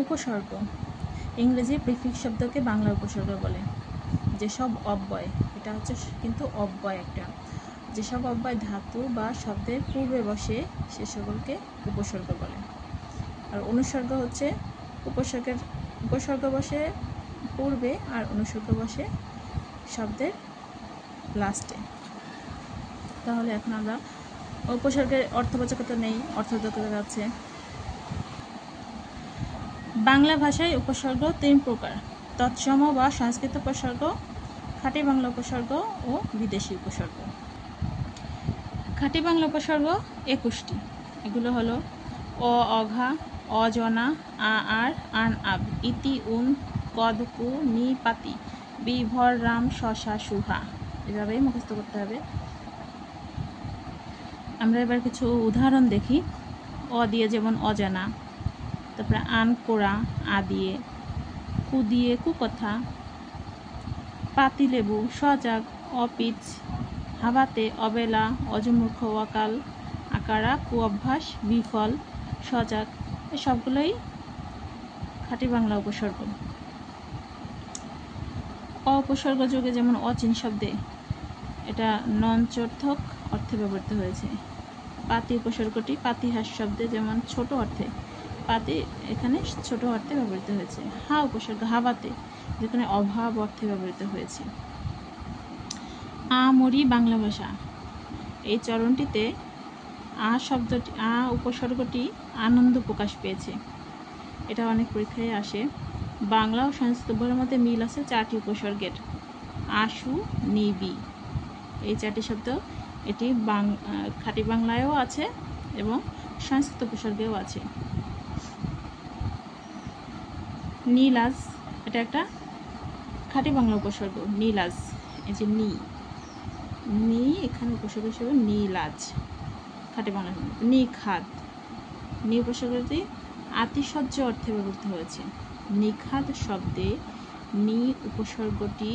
উপসর্গ ইংরেজি প্রিফিক্স শব্দকে বাংলা উপসর্গ বলে। যেসব অব্যয়, এটা হচ্ছে কিন্তু অব্যয় একটা, যেসব অব্যয় ধাতু বা শব্দের পূর্বে বসে সে সকলকে উপসর্গ বলে। আর অনুসর্গ হচ্ছে উপসর্গ বসে পূর্বে আর অনুসর্গ বসে শব্দের লাস্টে। তাহলে এখন আমরা উপসর্গের অর্থবাচকতা নেই, অর্থবোধকতা আছে। বাংলা ভাষায় উপসর্গ 3 প্রকার: তৎসম বা সংস্কৃত উপসর্গ, খাঁটি বাংলা উপসর্গ ও বিদেশি উপসর্গ। খাঁটি বাংলা উপসর্গ 21টি। এগুলো হলো অ, অঘা, অজনা, আ, আর, আন, আব, ইতি, উন, কদ, কু, নি, পাতি, বিভর, রাম, শশা, সুহা। এভাবেই মুখস্থ করতে হবে। আমরা এবার কিছু উদাহরণ দেখি। অ দিয়ে যেমন অজানা, তারপরে আন কোড়া, আ দিয়ে, কু দিয়ে কুকথা, পাতিলেবু, সজাগ, অপিচ, হাবাতে, অবেলা, অজমূর্খ, অকাল, আকারা, কু অভ্যাস, বিফল, সজাগ, এ সবগুলোই খাঁটি বাংলা উপসর্গ। অপসর্গ যুগে যেমন অচিন শব্দে এটা নঞ্চর্থক অর্থে ব্যবহৃত হয়েছে। পাতি উপসর্গটি পাতিহাস শব্দে যেমন ছোট অর্থে, পাতি এখানে ছোট অর্থে ব্যবহৃত হয়েছে। হা উপসর্গ হাবাতে যেখানে অভাব অর্থে ব্যবহৃত হয়েছে। আমরি বাংলা ভাষা, এই চরণটিতে আ উপসর্গটি আনন্দ প্রকাশ পেয়েছে। এটা অনেক পরীক্ষায় আসে। বাংলা ও সংস্কৃত উভয়ের মধ্যে মিল আছে 4টি উপসর্গের: আশু, নিবি, এই 4টি শব্দ এটি খাঁটি বাংলায়ও আছে এবং সংস্কৃত উপসর্গেও আছে। নীলাজ, এটা একটা খাঁটি বাংলা উপসর্গ। নীলাজ, এই যে নি এখানে উপসর্গ হিসেবে নীলাজ, খাঁটি বাংলা। নিখাদ, নি উপসর্গটি আতিশয্য অর্থে ব্যবহৃত হয়েছে। নিখাদ শব্দে নি উপসর্গটি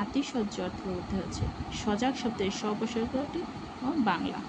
আতিশয্য অর্থে ব্যবহৃত হয়েছে। সজাগ শব্দের স উপসর্গটি বাংলা।